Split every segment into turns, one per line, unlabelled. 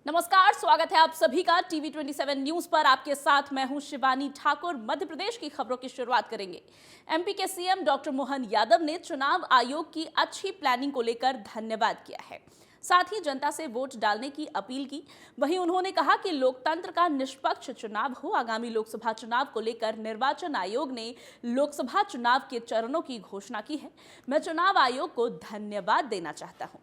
नमस्कार, स्वागत है आप सभी का टीवी 27 न्यूज पर। आपके साथ मैं हूं शिवानी ठाकुर। मध्य प्रदेश की खबरों की शुरुआत करेंगे। एमपी के सीएम डॉक्टर मोहन यादव ने चुनाव आयोग की अच्छी प्लानिंग को लेकर धन्यवाद किया है, साथ ही जनता से वोट डालने की अपील की। वहीं उन्होंने कहा कि लोकतंत्र का निष्पक्ष चुनाव हो। आगामी लोकसभा चुनाव को लेकर निर्वाचन आयोग ने लोकसभा चुनाव के चरणों की घोषणा की है। मैं चुनाव आयोग को धन्यवाद देना चाहता हूं।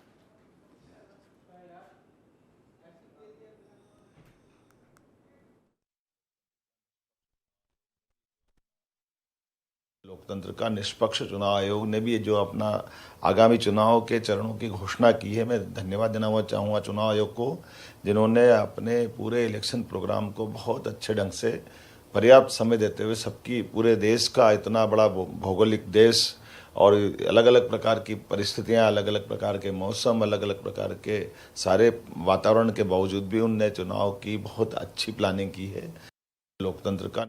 लोकतंत्र का निष्पक्ष चुनाव आयोग ने भी जो अपना आगामी चुनाव के चरणों की घोषणा की है, मैं धन्यवाद देना चाहूँगा चुनाव आयोग को, जिन्होंने अपने पूरे इलेक्शन प्रोग्राम को बहुत अच्छे ढंग से पर्याप्त समय देते हुए सबकी पूरे देश का इतना बड़ा भौगोलिक देश और अलग अलग प्रकार की परिस्थितियां, अलग अलग प्रकार के मौसम, अलग अलग प्रकार के सारे वातावरण के बावजूद भी उनने चुनाव की बहुत अच्छी प्लानिंग की है। लोकतंत्र का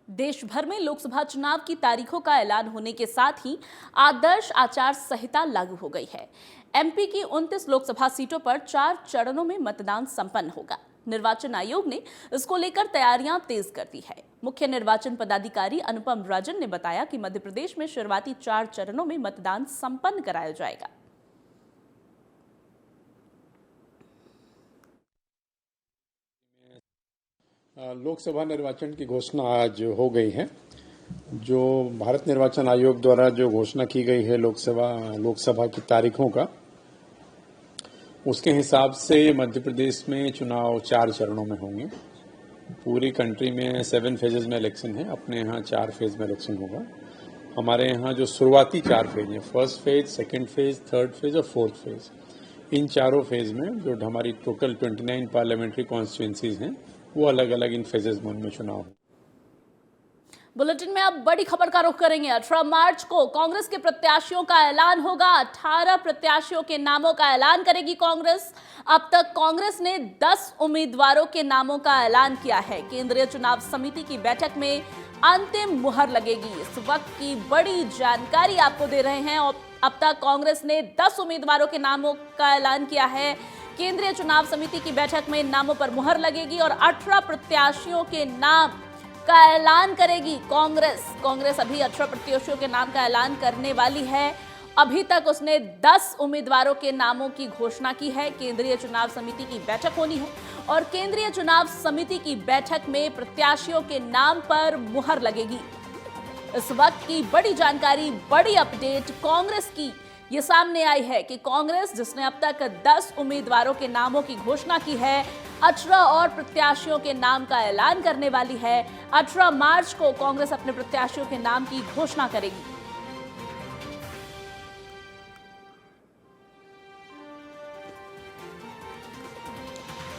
देश भर में लोकसभा चुनाव की तारीखों का ऐलान होने के साथ ही आदर्श आचार संहिता लागू हो गई है। एमपी की 29 लोकसभा सीटों पर 4 चरणों में मतदान संपन्न होगा। निर्वाचन आयोग ने इसको लेकर तैयारियां तेज कर दी है। मुख्य निर्वाचन पदाधिकारी अनुपम राजन ने बताया कि मध्य प्रदेश में शुरुआती 4 चरणों में मतदान संपन्न कराया जाएगा।
लोकसभा निर्वाचन की घोषणा आज हो गई है। जो भारत निर्वाचन आयोग द्वारा जो घोषणा की गई है लोकसभा की तारीखों का, उसके हिसाब से मध्य प्रदेश में चुनाव 4 चरणों में होंगे। पूरी कंट्री में 7 फेजेज में इलेक्शन है, अपने यहाँ 4 फेज में इलेक्शन होगा। हमारे यहाँ जो शुरुआती 4 फेज हैं, first phase, second phase, third phase और फोर्थ फेज, इन चारों फेज में जो हमारी टोटल 29 पार्लियामेंट्री कॉन्स्टिट्यूंसीज हैं, वो अलग अलग इन फेजेस में उनमें चुनाव हो।
बुलेटिन में अब बड़ी खबर का रुख करेंगे। 18 मार्च को कांग्रेस के प्रत्याशियों का ऐलान होगा। 18 प्रत्याशियों के नामों का ऐलान करेगी कांग्रेस। अब तक कांग्रेस ने 10 उम्मीदवारों के नामों का ऐलान किया है। केंद्रीय चुनाव समिति की बैठक में अंतिम मुहर लगेगी। इस वक्त की बड़ी जानकारी आपको दे रहे हैं। अब तक कांग्रेस ने 10 उम्मीदवारों के नामों का ऐलान किया है। केंद्रीय चुनाव समिति की बैठक में इन नामों पर मुहर लगेगी और 18 प्रत्याशियों के नाम का ऐलान करेगी कांग्रेस। कांग्रेस अभी 18 प्रत्याशियों के नाम का ऐलान करने वाली है। अभी तक उसने 10 उम्मीदवारों के नामों की घोषणा की है। केंद्रीय चुनाव समिति की बैठक होनी है और केंद्रीय चुनाव समिति की बैठक में प्रत्याशियों के नाम पर मुहर लगेगी। इस वक्त की बड़ी जानकारी, बड़ी अपडेट कांग्रेस की ये सामने आई है कि कांग्रेस, जिसने अब तक 10 उम्मीदवारों के नामों की घोषणा की है, 18 और प्रत्याशियों के नाम का ऐलान करने वाली है। 18 मार्च को कांग्रेस अपने प्रत्याशियों के नाम की घोषणा करेगी।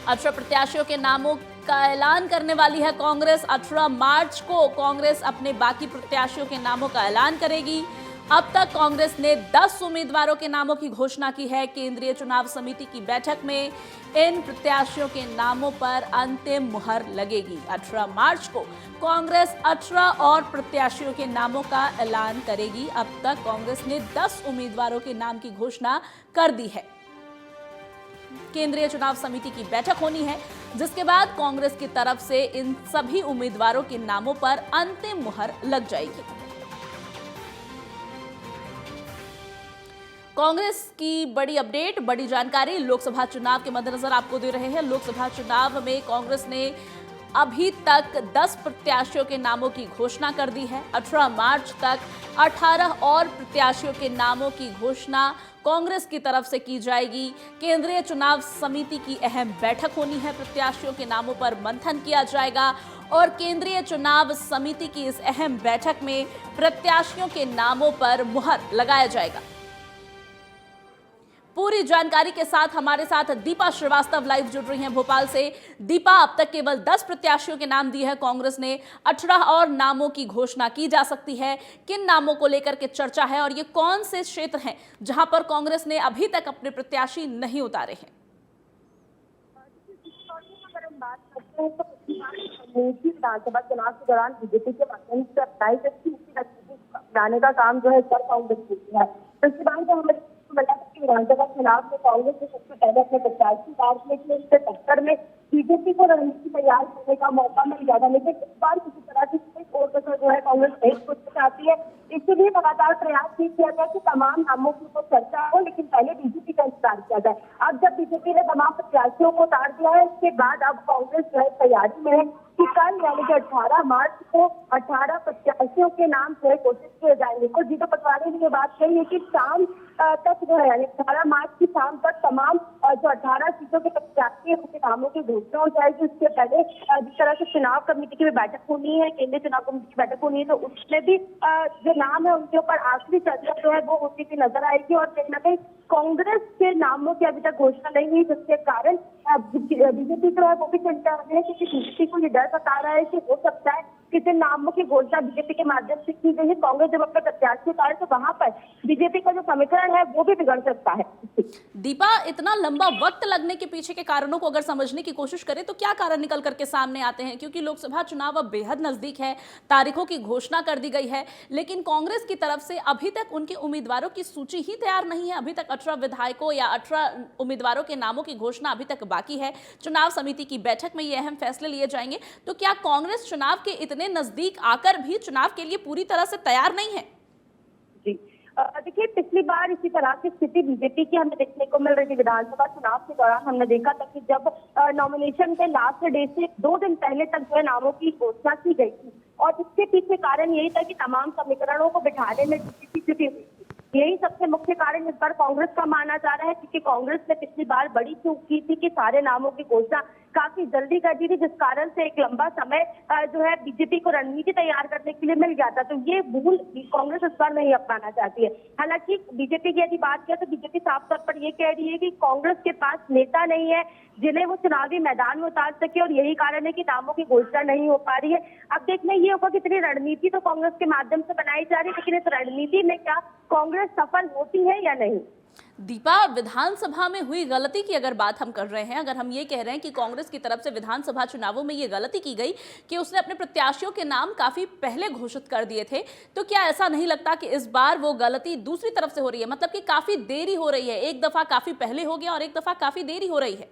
अठारह प्रत्याशियों के नामों का ऐलान करने वाली है कांग्रेस। 18 मार्च को कांग्रेस अपने बाकी प्रत्याशियों के नामों का ऐलान करेगी। अब तक कांग्रेस ने 10 उम्मीदवारों के नामों की घोषणा की है। केंद्रीय चुनाव समिति की बैठक में इन प्रत्याशियों के नामों पर अंतिम मुहर लगेगी। 18 मार्च को कांग्रेस 18 और प्रत्याशियों के नामों का ऐलान करेगी। अब तक कांग्रेस ने 10 उम्मीदवारों के नाम की घोषणा कर दी है। केंद्रीय चुनाव समिति की बैठक होनी है, जिसके बाद कांग्रेस की तरफ से इन सभी उम्मीदवारों के नामों पर अंतिम मुहर लग जाएगी। कांग्रेस की बड़ी अपडेट, बड़ी जानकारी लोकसभा चुनाव के मद्देनजर आपको दे रहे हैं। लोकसभा चुनाव में कांग्रेस ने अभी तक 10 प्रत्याशियों के नामों की घोषणा कर दी है। 18 मार्च तक 18 और प्रत्याशियों के नामों की घोषणा कांग्रेस की तरफ से की जाएगी। केंद्रीय चुनाव समिति की अहम बैठक होनी है। प्रत्याशियों के नामों पर मंथन किया जाएगा और केंद्रीय चुनाव समिति की इस अहम बैठक में प्रत्याशियों के नामों पर मुहर लगाया जाएगा। पूरी जानकारी के साथ हमारे साथ दीपा श्रीवास्तव लाइव जुड़ रही हैं भोपाल से। दीपा, अब तक केवल 10 प्रत्याशियों के नाम दिए हैं कांग्रेस ने, 18 और नामों की घोषणा की जा सकती है। किन नामों को लेकर के चर्चा है और ये कौन से क्षेत्र हैं जहां पर कांग्रेस ने अभी तक अपने प्रत्याशी नहीं उतारे हैं?
विधानसभा चुनाव के दौरान बीजेपी के माध्यम से अपनाई गई का काम जो है कांग्रेस की है। इसके बाद हमारे को मिला था कि विधानसभा चुनाव में कांग्रेस ने सबसे पहले अपने प्रत्याशी उतार किए थे, इसके टक्कर में बीजेपी को रणनीति तैयार करने का मौका मिल गया था, लेकिन इस बार किसी तरह की कोई और कसर जो है कांग्रेस नहीं छोड़ना चाहती है। इसलिए लगातार प्रयास ये किया गया कि तमाम नामों की तो चर्चा हो, लेकिन पहले बीजेपी का इंतजार किया जाए। अब जब बीजेपी ने तमाम प्रत्याशियों को उतार दिया है, इसके बाद अब कांग्रेस जो है तैयारी में है कि कल यानी कि 18 मार्च को 18 प्रत्याशियों के नाम जो है घोषित किए जाएंगे। तो जीतू पटवारी ने ये बात कही है कि शाम तक जो है यानी 18 मार्च की शाम तक तमाम जो 18 सीटों के प्रत्याशी हैं उनके नामों की घोषणा हो जाएगी। उसके पहले जिस तरह से चुनाव कमेटी की भी बैठक होनी है, केंद्रीय चुनाव कमेटी की बैठक होनी है, तो उसमें भी जो नाम है उनके ऊपर आखिरी चर्चा जो है वो होती हुई नजर आएगी। और कहीं ना कहीं कांग्रेस के नामों की अभी तक घोषणा नहीं हुई, जिसके कारण बीजेपी जो है वो भी चिंता में है, क्योंकि बीजेपी को ये डर सता रहा है कि हो सकता है कि जिन नामों की घोषणा बीजेपी के माध्यम से की गई है, कांग्रेस जब अपने प्रत्याशी उतारे तो वहां पर बीजेपी का जो समीकरण है वो भी बिगड़ सकता है।
दीपा, इतना लंबा वक्त लगने के पीछे के कारणों को अगर समझने की कोशिश करें तो क्या कारण निकल करके सामने आते हैं? क्योंकि लोकसभा चुनाव अब बेहद नजदीक है, तारीखों की घोषणा कर दी गई है, लेकिन कांग्रेस की तरफ से अभी तक उनके उम्मीदवारों की सूची ही तैयार नहीं है। अभी तक 18 विधायकों या 18 उम्मीदवारों के नामों की घोषणा अभी तक बाकी है। चुनाव समिति की बैठक में ये अहम फैसले लिए जाएंगे। तो क्या कांग्रेस चुनाव के इतने नजदीक आकर भी चुनाव के लिए पूरी तरह से तैयार नहीं है?
जी देखिए, पिछली बार इसी तरह की स्थिति बीजेपी की हमें देखने को मिल रही थी। विधानसभा चुनाव के दौरान हमने देखा था कि जब नॉमिनेशन के लास्ट डे से 2 दिन पहले तक जो है नामों की घोषणा की गई थी, और इसके पीछे कारण यही था कि तमाम समीकरणों को बिठाने में बीजेपी जुटी हुई थी। यही सबसे मुख्य कारण इस बार कांग्रेस का माना जा रहा है, क्योंकि कांग्रेस ने पिछली बार बड़ी चूक की थी कि सारे नामों की घोषणा काफी जल्दी कर दी थी, जिस कारण से एक लंबा समय जो है बीजेपी को रणनीति तैयार करने के लिए मिल गया था। तो ये भूल कांग्रेस इस बार नहीं अपनाना चाहती है। हालांकि बीजेपी की यदि बात किया तो बीजेपी साफ तौर पर ये कह रही है कि कांग्रेस के पास नेता नहीं है जिन्हें वो चुनावी मैदान में उतार सके, और यही कारण है कि नामों की घोषणा नहीं हो पा रही है। अब देखना ये होगा कि इतनी रणनीति तो कांग्रेस के माध्यम से बनाई जा रही है, लेकिन इस रणनीति में क्या कांग्रेस सफल होती है या नहीं?
दीपा, विधानसभा में हुई गलती की अगर बात हम कर रहे हैं, अगर हम ये कह रहे हैं कि कांग्रेस की तरफ से विधानसभा चुनावों में ये गलती की गई कि उसने अपने प्रत्याशियों के नाम काफी पहले घोषित कर दिए थे, तो क्या ऐसा नहीं लगता कि इस बार वो गलती दूसरी तरफ से हो रही है? मतलब कि काफी देरी हो रही है, एक दफा काफी पहले हो गया और एक दफा काफी देरी हो रही है।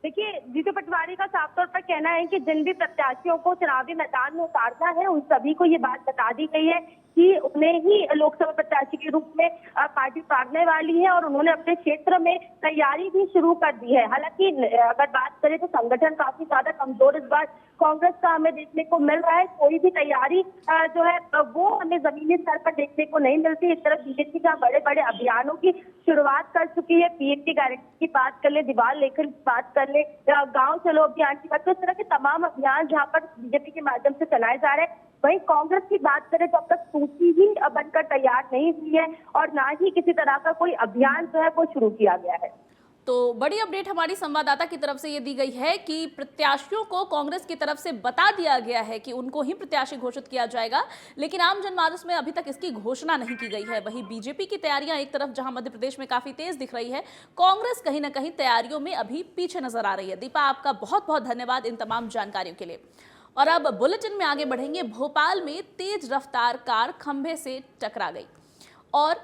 देखिए, जीतू पटवारी का साफ तौर पर कहना है कि जिन भी प्रत्याशियों को चुनावी मैदान में उतारना है उन सभी को ये बात बता दी गई है कि उन्हें ही लोकसभा प्रत्याशी के रूप में पार्टी उतारने वाली है, और उन्होंने अपने क्षेत्र में तैयारी भी शुरू कर दी है। हालांकि अगर बात करें तो संगठन काफी ज्यादा कमजोर इस बार कांग्रेस का हमें देखने को मिल रहा है। कोई भी तैयारी जो है वो हमें जमीनी स्तर पर देखने को नहीं मिलती। इस तरफ बीजेपी का बड़े बड़े अभियानों की शुरुआत कर चुकी है। पीएम की गारंटी की बात कर ले, दीवार लेकर की बात कर ले, गांव चलो अभियान की बात, तो इस तरह के तमाम अभियान जहां पर बीजेपी के माध्यम से चलाए जा रहे हैं। वहीं कांग्रेस की बात करें तो अब तक सूची ही बनकर तैयार नहीं हुई है, और ना ही किसी तरह का कोई अभियान जो है वो शुरू किया गया है।
तो बड़ी अपडेट हमारी संवाददाता की तरफ से ये दी गई है कि प्रत्याशियों को कांग्रेस की तरफ से बता दिया गया है कि उनको ही प्रत्याशी घोषित किया जाएगा, लेकिन आम जनमानस में अभी तक इसकी घोषणा नहीं की गई है। वहीं बीजेपी की तैयारियां एक तरफ जहां मध्य प्रदेश में काफी तेज दिख रही है, कांग्रेस कहीं ना कहीं तैयारियों में अभी पीछे नजर आ रही है। दीपा, आपका बहुत बहुत धन्यवाद इन तमाम जानकारियों के लिए। और अब बुलेटिन में आगे बढ़ेंगे। भोपाल में तेज रफ्तार कार खंभे से टकरा गई और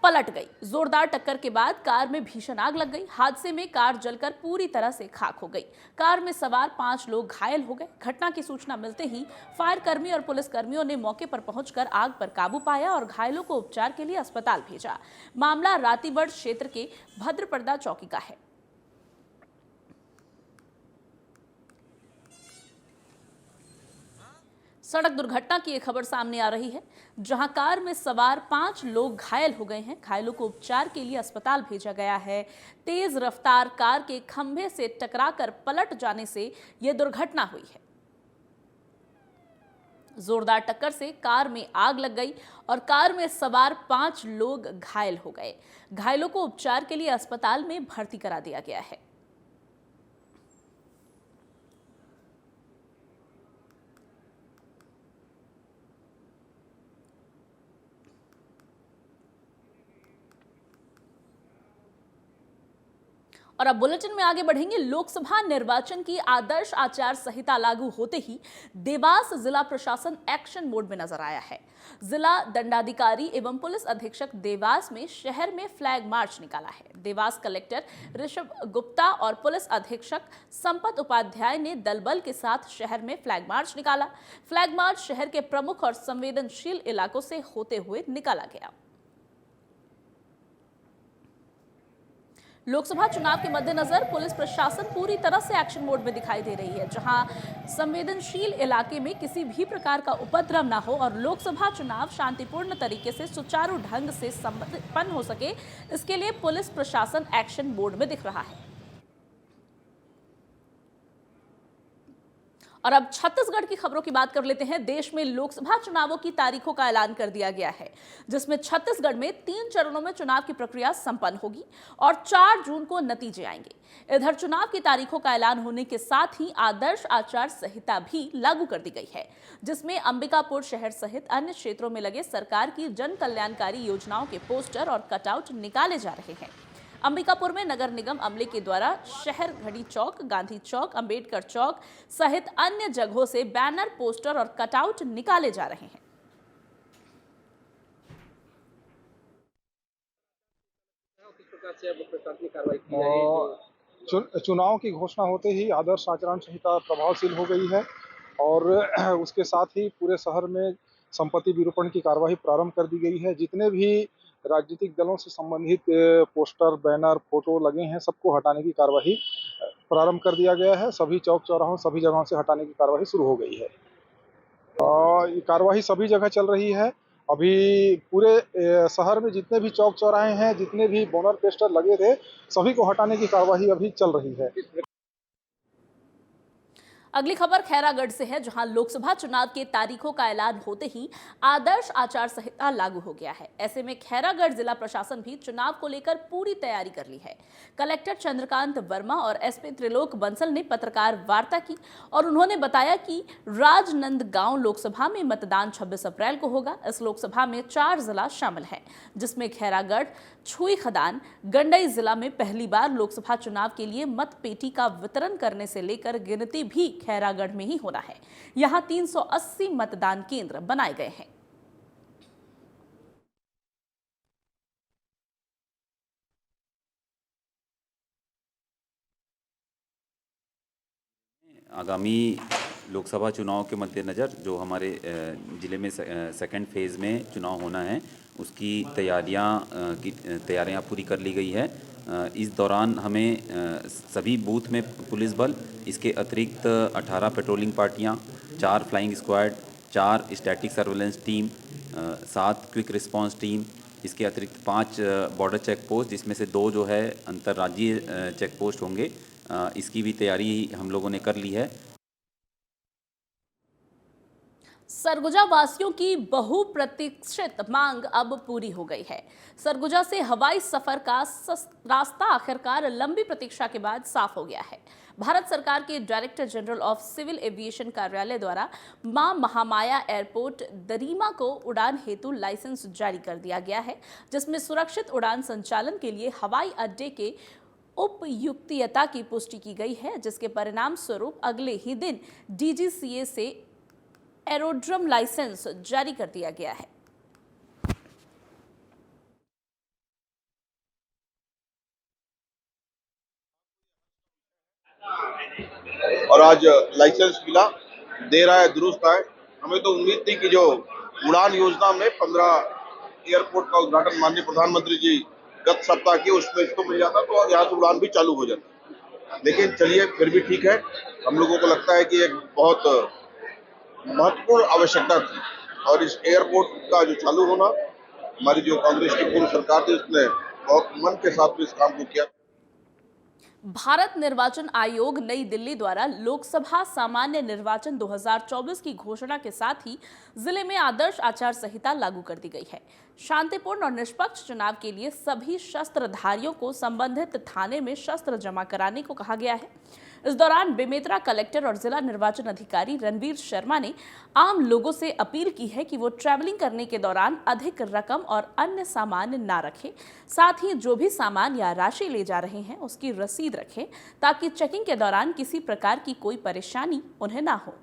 पलट गई। जोरदार टक्कर के बाद कार में भीषण आग लग गई। हादसे में कार जलकर पूरी तरह से खाक हो गई। कार में सवार 5 लोग घायल हो गए। घटना की सूचना मिलते ही फायर कर्मी और पुलिस कर्मियों ने मौके पर पहुंचकर आग पर काबू पाया और घायलों को उपचार के लिए अस्पताल भेजा। मामला रातीबड़ क्षेत्र के भद्रपरदा चौकी का है। सड़क दुर्घटना की एक खबर सामने आ रही है, जहां कार में सवार 5 लोग घायल हो गए हैं। घायलों को उपचार के लिए अस्पताल भेजा गया है। तेज रफ्तार कार के खंभे से टकराकर पलट जाने से यह दुर्घटना हुई है। जोरदार टक्कर से कार में आग लग गई और कार में सवार 5 लोग घायल हो गए। घायलों को उपचार के लिए अस्पताल में भर्ती करा दिया गया है। और अब बुलेटिन में आगे बढ़ेंगे। लोकसभा निर्वाचन की आदर्श आचार संहिता लागू होते ही देवास जिला प्रशासन एक्शन मोड में नजर आया है। जिला दंडाधिकारी एवं पुलिस अधीक्षक देवास में शहर में फ्लैग मार्च निकाला है। देवास कलेक्टर ऋषभ गुप्ता और पुलिस अधीक्षक संपत उपाध्याय ने दल बल के साथ शहर में फ्लैग मार्च निकाला। फ्लैग मार्च शहर के प्रमुख और संवेदनशील इलाकों से होते हुए निकाला गया। लोकसभा चुनाव के मद्देनजर पुलिस प्रशासन पूरी तरह से एक्शन मोड में दिखाई दे रही है, जहां संवेदनशील इलाके में किसी भी प्रकार का उपद्रव न हो और लोकसभा चुनाव शांतिपूर्ण तरीके से सुचारू ढंग से संपन्न हो सके, इसके लिए पुलिस प्रशासन एक्शन मोड में दिख रहा है। और अब छत्तीसगढ़ की खबरों की बात कर लेते हैं। देश में लोकसभा चुनावों की तारीखों का ऐलान कर दिया गया है, जिसमें छत्तीसगढ़ में 3 चरणों में चुनाव की प्रक्रिया संपन्न होगी और 4 जून को नतीजे आएंगे। इधर चुनाव की तारीखों का ऐलान होने के साथ ही आदर्श आचार संहिता भी लागू कर दी गई है, जिसमें अंबिकापुर शहर सहित अन्य क्षेत्रों में लगे सरकार की जन कल्याणकारी योजनाओं के पोस्टर और कटआउट निकाले जा रहे हैं। अंबिकापुर में नगर निगम अमले के द्वारा शहर घड़ी चौक, गांधी चौक, अंबेडकर चौक सहित अन्य जगहों से बैनर, पोस्टर और कटआउट निकाले जा रहे हैं।
चुनाव की घोषणा होते ही आदर्श आचरण संहिता प्रभावशील हो गई है और उसके साथ ही पूरे शहर में संपत्ति विरूपण की कार्रवाई प्रारंभ कर दी गई है। जितने भी राजनीतिक दलों से संबंधित पोस्टर, बैनर, फोटो लगे हैं, सबको हटाने की कार्रवाई प्रारंभ कर दिया गया है। सभी चौक चौराहों, सभी जगहों से हटाने की कार्रवाई शुरू हो गई है। ये कार्रवाई सभी जगह चल रही है। अभी पूरे शहर में जितने भी चौक चौराहे हैं, जितने भी बैनर, पोस्टर लगे थे, सभी को हटाने की कार्रवाई अभी चल रही है।
अगली खबर खैरागढ़ से है, जहां लोकसभा चुनाव के तारीखों का ऐलान होते ही आदर्श आचार संहिता लागू हो गया है। ऐसे में खैरागढ़ जिला प्रशासन भी चुनाव को लेकर पूरी तैयारी कर ली है। कलेक्टर चंद्रकांत वर्मा और एसपी त्रिलोक बंसल ने पत्रकार वार्ता की और उन्होंने बताया कि राजनांदगांव लोकसभा में मतदान 26 अप्रैल को होगा। इस लोकसभा में 4 जिला शामिल हैं, जिसमें खैरागढ़, छुई खदान, गंडई जिला में पहली बार लोकसभा चुनाव के लिए मतपेटी का वितरण करने से लेकर गिनती भी खैरागढ़ में ही होना है। यहां 380 मतदान केंद्र बनाए गए हैं।
आगामी लोकसभा चुनाव के मद्देनज़र जो हमारे ज़िले में सेकंड फेज़ में चुनाव होना है, उसकी तैयारियां पूरी कर ली गई है। इस दौरान हमें सभी बूथ में पुलिस बल, इसके अतिरिक्त 18 पेट्रोलिंग पार्टियां, 4 flying squad, 4 static surveillance team, 7 quick response team, इसके अतिरिक्त 5 बॉर्डर चेक पोस्ट, जिसमें से 2 जो है अंतर्राज्यीय चेक पोस्ट होंगे, इसकी भी तैयारी हम लोगों ने कर ली है।
सरगुजा वासियों की बहुप्रतीक्षित मांग अब पूरी हो गई है। सरगुजा से हवाई सफर का रास्ता आखिरकार लंबी प्रतीक्षा के बाद साफ हो गया है। भारत सरकार के director general of civil aviation कार्यालय द्वारा मां महामाया एयरपोर्ट दरीमा को उड़ान हेतु लाइसेंस जारी कर दिया गया है, जिसमें सुरक्षित उड़ान संचालन के लिए हवाई अड्डे के उपयुक्तता की पुष्टि की गई है, जिसके परिणाम स्वरूप अगले ही दिन डीजीसीए से एरोड्रम लाइसेंस जारी कर दिया गया है।
और आज लाइसेंस मिला, दे रहा है, दुरुस्त है। हमें तो उम्मीद थी कि जो उड़ान योजना में 15 एयरपोर्ट का उद्घाटन माननीय प्रधानमंत्री जी गत सप्ताह किए, उसमें इसको मिल जाता तो यहाँ से उड़ान भी चालू हो जाता। लेकिन चलिए, फिर भी ठीक है। हम लोगों को लगता है कि एक बहुत महत्वपूर्ण आवश्यकता थी और इस एयरपोर्ट का जो चालू होना, हमारी जो कांग्रेस की पूर्व सरकार थी, उसने बहुत मन के साथ इस काम को किया।
भारत निर्वाचन आयोग नई दिल्ली द्वारा लोकसभा सामान्य निर्वाचन 2024 की घोषणा के साथ ही जिले में आदर्श आचार संहिता लागू कर दी गई है। शांतिपूर्ण और निष्पक्ष चुनाव के लिए सभी शस्त्रधारियों को संबंधित थाने में शस्त्र जमा कराने को कहा गया है। इस दौरान बेमेतरा कलेक्टर और जिला निर्वाचन अधिकारी रणवीर शर्मा ने आम लोगों से अपील की है कि वो ट्रैवलिंग करने के दौरान अधिक रकम और अन्य सामान ना रखें। साथ ही जो भी सामान या राशि ले जा रहे हैं उसकी रसीद रखें ताकि चेकिंग के दौरान किसी प्रकार की कोई परेशानी उन्हें ना हो।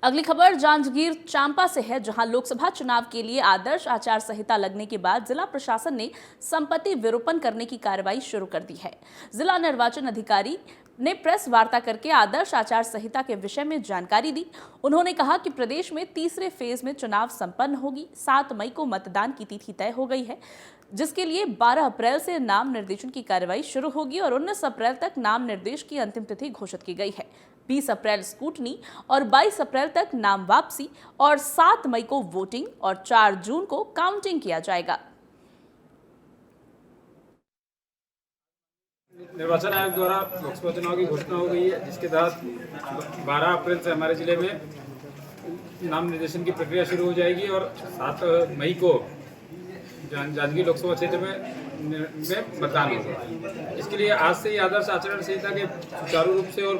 अगली खबर जांजगीर चांपा से है, जहां लोकसभा चुनाव के लिए आदर्श आचार संहिता लगने के बाद जिला प्रशासन ने संपत्ति विरूपण करने की कार्रवाई शुरू कर दी है। जिला निर्वाचन अधिकारी ने प्रेस वार्ता करके आदर्श आचार संहिता के विषय में जानकारी दी। उन्होंने कहा कि प्रदेश में तीसरे फेज में चुनाव संपन्न होगी। 7 मई को मतदान की तिथि तय हो गई है, जिसके लिए 12 अप्रैल से नाम निर्देशन की कार्रवाई शुरू होगी और 19 अप्रैल तक नाम निर्देश की अंतिम तिथि घोषित की गई है। 20 अप्रैल स्कूटनी और 22 अप्रैल तक नाम वापसी और 7 मई को वोटिंग और 4 जून को काउंटिंग किया जाएगा।
निर्वाचन आयोग द्वारा लोकसभा चुनाव की घोषणा हो गई है, जिसके तहत 12 अप्रैल से हमारे जिले में नाम निर्देशन की प्रक्रिया शुरू हो जाएगी और 7 मई को जांजगीर लोकसभा क्षेत्र में मतदान होगा। इसके लिए आज से ही आदर्श आचरण संहिता के सुचारू रूप से और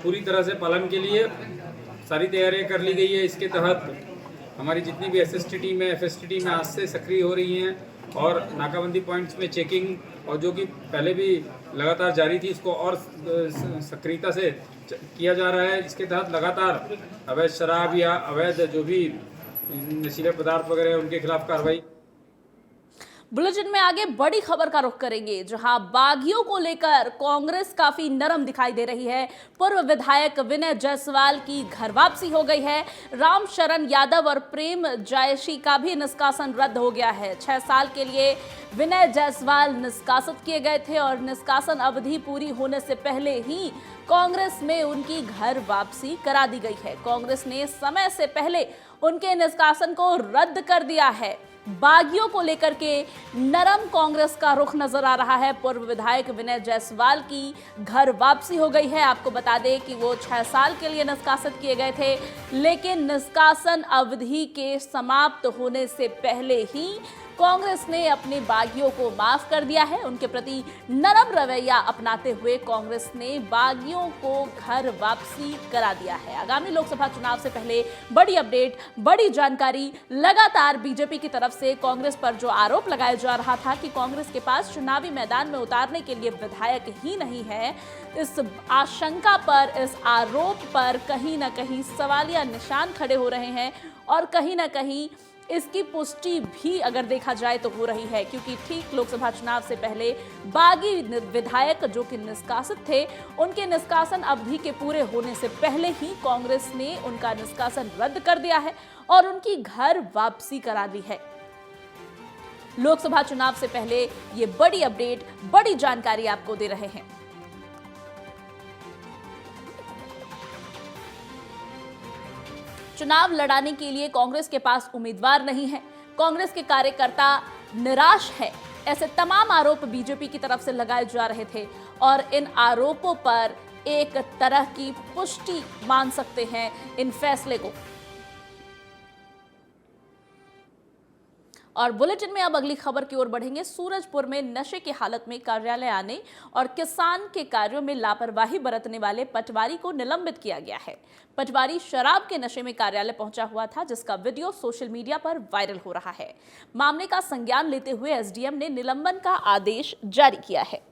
पूरी तरह से पालन के लिए सारी तैयारियां कर ली गई है। इसके तहत हमारी जितनी भी एसएसटी टीम है, एफएसटी टीम है, आज से सक्रिय हो रही हैं और नाकाबंदी पॉइंट्स में चेकिंग और जो कि पहले भी लगातार जारी थी, इसको और सक्रियता से किया जा रहा है। इसके तहत लगातार अवैध शराब या अवैध जो भी नशीले पदार्थ वगैरह उनके खिलाफ कार्रवाई।
बुलेटिन में आगे बड़ी खबर का रुख करेंगे, जहां बागियों को लेकर कांग्रेस काफी नरम दिखाई दे रही है। पूर्व विधायक विनय जायसवाल की घर वापसी हो गई है। राम शरण यादव और प्रेम जायशी का भी निष्कासन रद्द हो गया है। 6 साल के लिए विनय जायसवाल निष्कासित किए गए थे और निष्कासन अवधि पूरी होने से पहले ही कांग्रेस में उनकी घर वापसी करा दी गई है। कांग्रेस ने समय से पहले उनके निष्कासन को रद्द कर दिया है। बागियों को लेकर के नरम कांग्रेस का रुख नजर आ रहा है। पूर्व विधायक विनय जायसवाल की घर वापसी हो गई है। आपको बता दें कि वो 6 साल के लिए निष्कासित किए गए थे, लेकिन निष्कासन अवधि के समाप्त होने से पहले ही कांग्रेस ने अपने बागियों को माफ कर दिया है। उनके प्रति नरम रवैया अपनाते हुए कांग्रेस ने बागियों को घर वापसी करा दिया है। आगामी लोकसभा चुनाव से पहले बड़ी अपडेट, बड़ी जानकारी। लगातार बीजेपी की तरफ से कांग्रेस पर जो आरोप लगाया जा रहा था कि कांग्रेस के पास चुनावी मैदान में उतारने के लिए विधायक ही नहीं है, इस आशंका पर, इस आरोप पर कहीं ना कहीं सवालिया निशान खड़े हो रहे हैं और कहीं ना कहीं इसकी पुष्टि भी अगर देखा जाए तो हो रही है, क्योंकि ठीक लोकसभा चुनाव से पहले बागी विधायक जो कि निष्कासित थे, उनके निष्कासन अवधि के पूरे होने से पहले ही कांग्रेस ने उनका निष्कासन रद्द कर दिया है और उनकी घर वापसी करा दी है। लोकसभा चुनाव से पहले ये बड़ी अपडेट, बड़ी जानकारी आपको दे रहे हैं। चुनाव लड़ाने के लिए कांग्रेस के पास उम्मीदवार नहीं है, कांग्रेस के कार्यकर्ता निराश है, ऐसे तमाम आरोप बीजेपी की तरफ से लगाए जा रहे थे और इन आरोपों पर एक तरह की पुष्टि मान सकते हैं इन फैसले को। और बुलेटिन में अब अगली खबर की ओर बढ़ेंगे। सूरजपुर में नशे की हालत में कार्यालय आने और किसान के कार्यों में लापरवाही बरतने वाले पटवारी को निलंबित किया गया है। पटवारी शराब के नशे में कार्यालय पहुंचा हुआ था, जिसका वीडियो सोशल मीडिया पर वायरल हो रहा है। मामले का संज्ञान लेते हुए एसडीएम ने निलंबन का आदेश जारी किया है।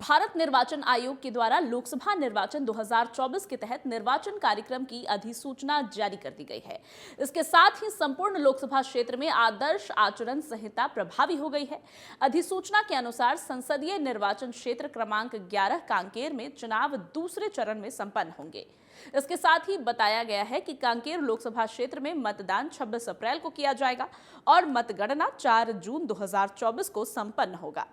भारत निर्वाचन आयोग के द्वारा लोकसभा निर्वाचन 2024 के तहत निर्वाचन कार्यक्रम की अधिसूचना जारी कर दी गई है। इसके साथ ही संपूर्ण लोकसभा क्षेत्र में आदर्श आचरण संहिता प्रभावी हो गई है। अधिसूचना के अनुसार संसदीय निर्वाचन क्षेत्र क्रमांक 11 कांकेर में चुनाव दूसरे चरण में संपन्न होंगे। इसके साथ ही बताया गया है कि कांकेर लोकसभा क्षेत्र में मतदान 26 अप्रैल को किया जाएगा और मतगणना 4 जून 2024 को संपन्न होगा।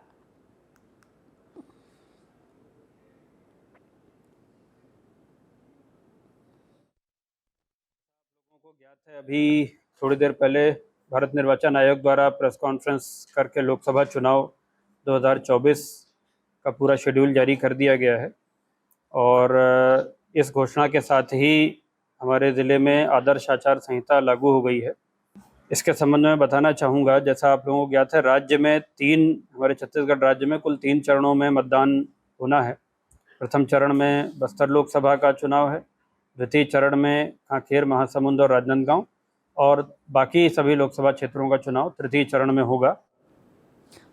अभी थोड़ी देर पहले भारत निर्वाचन आयोग द्वारा प्रेस कॉन्फ्रेंस करके लोकसभा चुनाव
2024 का पूरा शेड्यूल जारी कर दिया गया है और इस घोषणा के साथ ही हमारे ज़िले में आदर्श आचार संहिता लागू हो गई है। इसके संबंध में बताना चाहूँगा, जैसा आप लोगों को ज्ञात है, राज्य में हमारे छत्तीसगढ़ राज्य में कुल 3 चरणों में मतदान होना है। प्रथम चरण में बस्तर लोकसभा का चुनाव है, द्वितीय चरण में कांकेर, महासमुंद और राजनांदगांव, और बाकी सभी लोकसभा क्षेत्रों का चुनाव तृतीय चरण में होगा।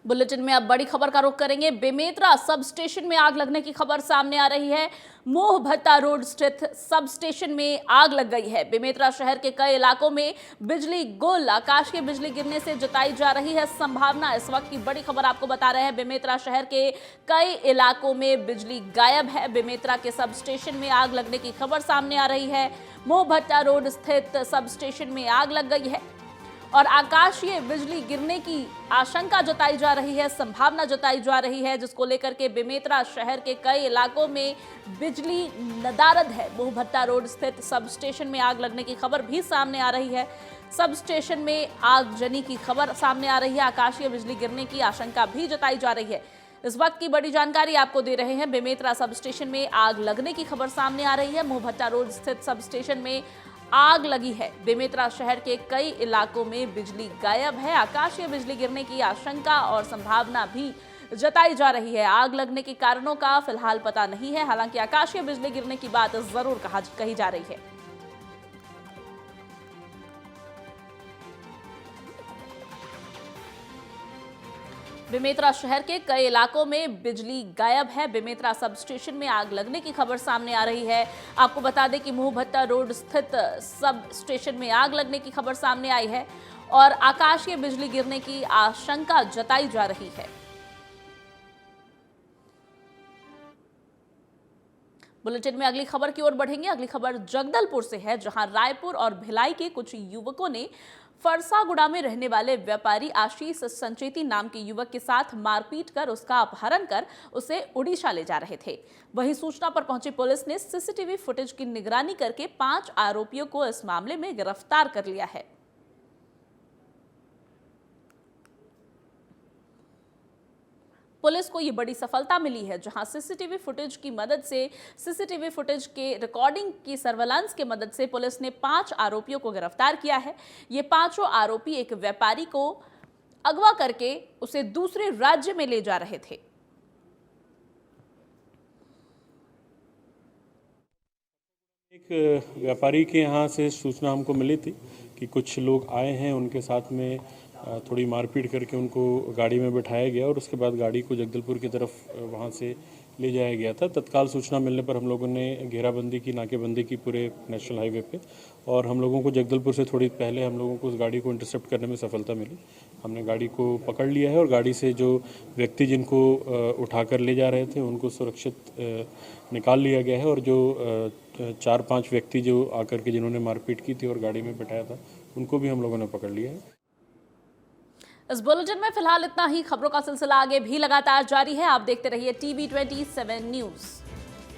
बुलेटिन में अब बड़ी खबर का रुख करेंगे। बेमेतरा सब स्टेशन में आग लगने की खबर सामने आ रही है। मोह भट्टा रोड स्थित सब स्टेशन में आग लग गई है। बेमेतरा शहर के कई इलाकों में बिजली गुल, आकाश की बिजली गिरने से जताई जा रही है संभावना। इस वक्त की बड़ी खबर आपको बता रहे हैं, बेमेतरा शहर के कई इलाकों में बिजली गायब है। बेमेतरा के सब स्टेशन में आग लगने की खबर सामने आ रही है। मोह भट्टा रोड स्थित सब स्टेशन में आग लग गई है और आकाशीय बिजली गिरने की आशंका जताई जा रही है, संभावना जताई जा रही है, जिसको लेकर के बेमेतरा शहर के कई इलाकों में बिजली नदारद है। मोह भट्टा रोड स्थित सब स्टेशन में आग लगने की खबर भी सामने आ रही है। सब स्टेशन में आगजनी की खबर सामने आ रही है। आकाशीय बिजली गिरने की आशंका भी जताई जा रही है। इस वक्त की बड़ी जानकारी आपको दे रहे हैं। बेमेतरा सब स्टेशन में आग लगने की खबर सामने आ रही है। मोह भट्टा रोड स्थित सब स्टेशन में आग लगी है। बेमेतरा शहर के कई इलाकों में बिजली गायब है। आकाशीय बिजली गिरने की आशंका और संभावना भी जताई जा रही है। आग लगने के कारणों का फिलहाल पता नहीं है, हालांकि आकाशीय बिजली गिरने की बात जरूर कही जा रही है। बेमेतरा शहर के कई इलाकों में बिजली गायब है। बेमेतरा सब स्टेशन में आग लगने की खबर सामने आ रही है। आपको बता दें कि मोह भट्टा रोड स्थित सब स्टेशन में आग लगने की खबर सामने आई है और आकाशीय बिजली गिरने की आशंका जताई जा रही है। बुलेटिन में अगली खबर की ओर बढ़ेंगे। अगली खबर जगदलपुर से है, जहां रायपुर और भिलाई के कुछ युवकों ने फरसागुड़ा में रहने वाले व्यापारी आशीष संचेती नाम के युवक के साथ मारपीट कर उसका अपहरण कर उसे उड़ीसा ले जा रहे थे। वहीं सूचना पर पहुंची पुलिस ने सीसीटीवी फुटेज की निगरानी करके 5 आरोपियों को इस मामले में गिरफ्तार कर लिया है। पुलिस को ये बड़ी सफलता मिली है, जहां सीसीटीवी फुटेज की मदद से, सीसीटीवी फुटेज के रिकॉर्डिंग की सर्वेलांस की मदद से पुलिस ने 5 आरोपियों को गिरफ्तार किया है। ये पांचों आरोपी एक व्यापारी को अगवा करके उसे दूसरे राज्य में ले जा रहे थे।
एक व्यापारी के यहाँ से सूचना हमको मिली थी कि कुछ लोग आए हैं, उनके साथ में थोड़ी मारपीट करके उनको गाड़ी में बिठाया गया और उसके बाद गाड़ी को जगदलपुर की तरफ वहाँ से ले जाया गया था। तत्काल सूचना मिलने पर हम लोगों ने घेराबंदी की, नाकेबंदी की पूरे नेशनल हाईवे पे, और हम लोगों को जगदलपुर से थोड़ी पहले हम लोगों को उस गाड़ी को इंटरसेप्ट करने में सफलता मिली। हमने गाड़ी को पकड़ लिया है और गाड़ी से जो व्यक्ति जिनको उठाकर ले जा रहे थे उनको सुरक्षित निकाल लिया गया है और जो 4-5 व्यक्ति जो आकर के जिन्होंने मारपीट की थी और गाड़ी में बिठाया था उनको भी हम लोगों ने पकड़ लिया है।
इस बुलेटिन में फिलहाल इतना ही। खबरों का सिलसिला आगे भी लगातार जारी है। आप देखते रहिए TV27 न्यूज़।